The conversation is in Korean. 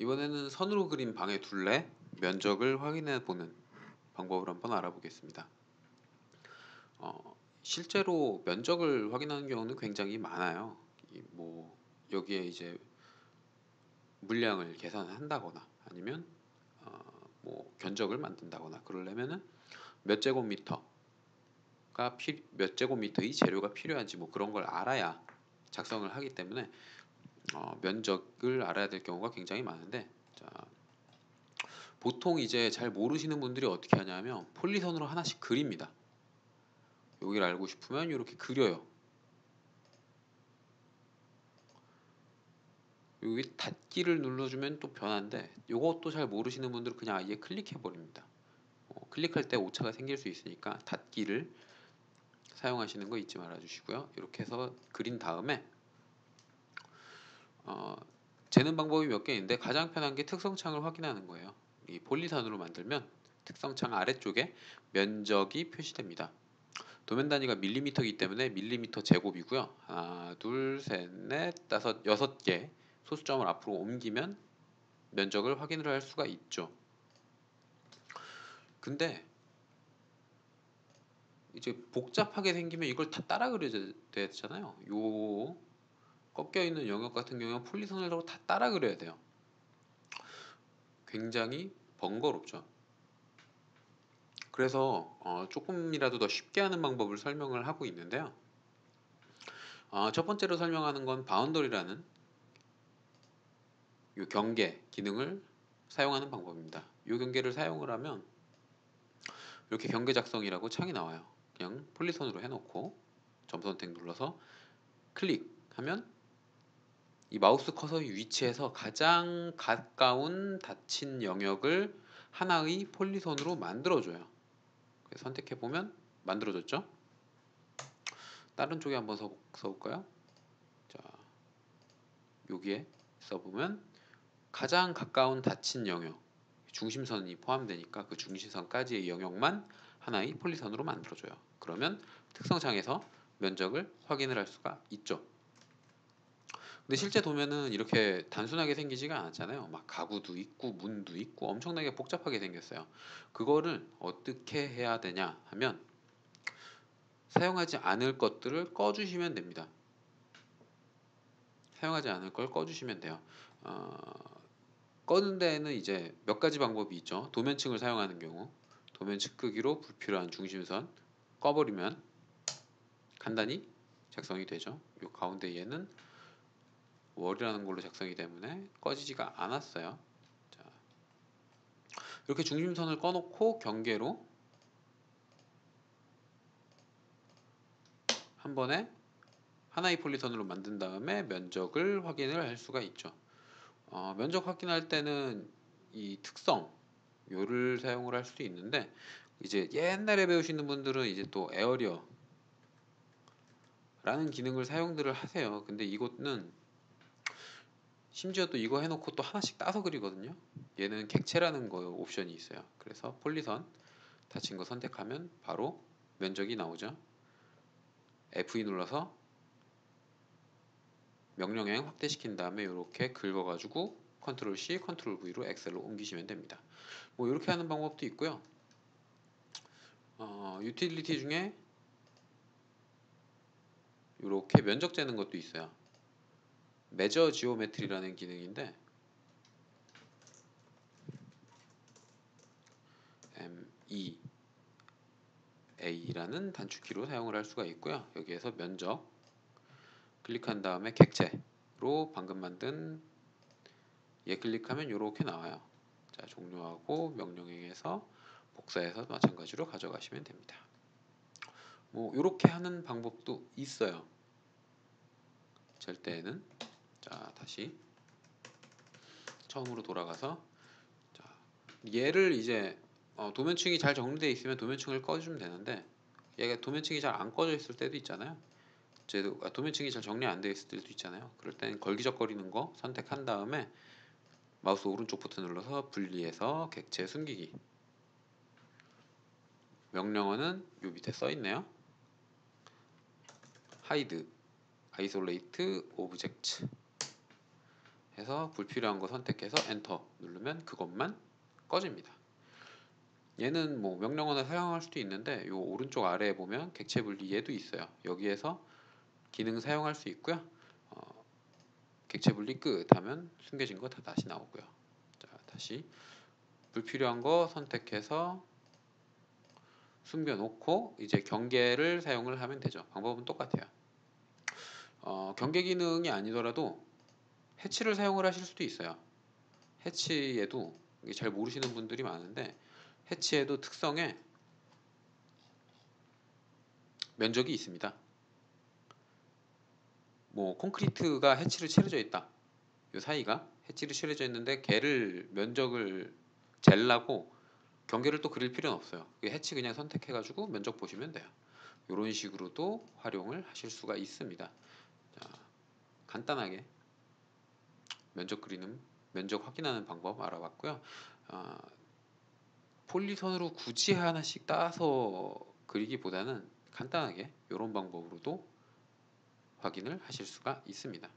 이번에는 선으로 그린 방의 둘레 면적을 확인해 보는 방법을 한번 알아보겠습니다. 실제로 면적을 확인하는 경우는 굉장히 많아요. 여기에 이제 물량을 계산한다거나 아니면 견적을 만든다거나 그러려면은 몇 제곱미터가 몇 제곱미터의 재료가 필요한지 그런 걸 알아야 작성을 하기 때문에 면적을 알아야 될 경우가 굉장히 많은데, 자, 보통 이제 잘 모르시는 분들이 어떻게 하냐면 폴리선으로 하나씩 그립니다. 여기를 알고 싶으면 이렇게 그려요. 여기 닫기를 눌러주면 또 변한데, 이것도 잘 모르시는 분들은 그냥 아예 클릭해 버립니다. 클릭할 때 오차가 생길 수 있으니까 닫기를 사용하시는 거 잊지 말아 주시고요. 이렇게 해서 그린 다음에 재는 방법이 몇 개 있는데 가장 편한 게 특성창을 확인하는 거예요. 이 폴리선으로 만들면 특성창 아래쪽에 면적이 표시됩니다. 도면 단위가 밀리미터이기 때문에 밀리미터 제곱이고요. 하나, 둘, 셋, 넷, 다섯, 6개 소수점을 앞으로 옮기면 면적을 확인을 할 수가 있죠. 근데 이제 복잡하게 생기면 이걸 다 따라 그려야 되잖아요. 요 꺾여 있는 영역 같은 경우는 폴리선으로 다 따라 그려야 돼요. 굉장히 번거롭죠. 그래서 조금이라도 더 쉽게 하는 방법을 설명을 하고 있는데요. 첫 번째로 설명하는 건 바운더리라는 이 경계 기능을 사용하는 방법입니다. 이 경계를 사용을 하면 이렇게 경계 작성이라고 창이 나와요. 그냥 폴리선으로 해놓고 점 선택 눌러서 클릭하면 이 마우스 커서의 위치에서 가장 가까운 닫힌 영역을 하나의 폴리선으로 만들어줘요. 선택해보면 만들어졌죠? 다른 쪽에 한번 써볼까요? 자, 여기에 써보면 가장 가까운 닫힌 영역, 중심선이 포함되니까 그 중심선까지의 영역만 하나의 폴리선으로 만들어줘요. 그러면 특성창에서 면적을 확인을 할 수가 있죠. 근데 실제 도면은 이렇게 단순하게 생기지가 않았잖아요. 막 가구도 있고 문도 있고 엄청나게 복잡하게 생겼어요. 그거를 어떻게 해야 되냐 하면 사용하지 않을 것들을 꺼주시면 됩니다. 사용하지 않을 걸 꺼주시면 돼요. 꺼는 데에는 이제 몇 가지 방법이 있죠. 도면층을 사용하는 경우 도면층 크기로 불필요한 중심선 꺼버리면 간단히 작성이 되죠. 이 가운데 얘는 월이라는 걸로 작성이 때문에 꺼지지가 않았어요. 자, 이렇게 중심선을 꺼놓고 경계로 한 번에 하나의 폴리선으로 만든 다음에 면적을 확인을 할 수가 있죠. 면적 확인할 때는 이 특성 요를 사용을 할 수도 있는데, 이제 옛날에 배우시는 분들은 이제 또 에어리어라는 기능을 사용들을 하세요. 근데 이것은 심지어 또 이거 해놓고 또 하나씩 따서 그리거든요. 얘는 객체라는 거 옵션이 있어요. 그래서 폴리선 닫힌 거 선택하면 바로 면적이 나오죠. F2 눌러서 명령행 확대시킨 다음에 이렇게 긁어가지고 컨트롤 C, 컨트롤 V로 엑셀로 옮기시면 됩니다. 이렇게 하는 방법도 있고요. 유틸리티 중에 이렇게 면적 재는 것도 있어요. 메저 지오메트리라는 기능인데 MEA라는 단축키로 사용을 할 수가 있고요. 여기에서 면적 클릭한 다음에 객체로 방금 만든 얘 클릭하면 이렇게 나와요. 자, 종료하고 명령행에서 복사해서 마찬가지로 가져가시면 됩니다. 이렇게 하는 방법도 있어요. 잴 때에는 자, 다시 처음으로 돌아가서 자, 얘를 이제 도면층이 잘 정리되어 있으면 도면층을 꺼주면 되는데, 얘가 도면층이 잘 안 꺼져 있을 때도 있잖아요. 도면층이 잘 정리 안 되어 있을 때도 있잖아요. 그럴 땐 걸기적거리는 거 선택한 다음에 마우스 오른쪽 버튼 눌러서 분리해서 객체 숨기기. 명령어는 요 밑에 써 있네요. hide, isolate object 해서 불필요한 거 선택해서 엔터 누르면 그것만 꺼집니다. 얘는 뭐 명령어나 사용할 수도 있는데 요 오른쪽 아래에 보면 객체 분리 얘도 있어요. 여기에서 기능 사용할 수 있고요. 객체 분리 끝 하면 숨겨진 거 다 다시 나오고요. 자, 다시 불필요한 거 선택해서 숨겨놓고 이제 경계를 사용을 하면 되죠. 방법은 똑같아요. 경계 기능이 아니더라도 해치를 사용을 하실 수도 있어요. 해치에도 이게 잘 모르시는 분들이 많은데 해치에도 특성에 면적이 있습니다. 뭐 콘크리트가 해치를 칠해져 있다. 요 사이가 해치를 칠해져 있는데 걔를 면적을 젤라고 경계를 또 그릴 필요는 없어요. 해치 그냥 선택해가지고 면적 보시면 돼요. 이런 식으로도 활용을 하실 수가 있습니다. 자, 간단하게 면적 확인하는 방법 알아봤고요. 폴리선으로 굳이 하나씩 따서 그리기보다는 간단하게 이런 방법으로도 확인을 하실 수가 있습니다.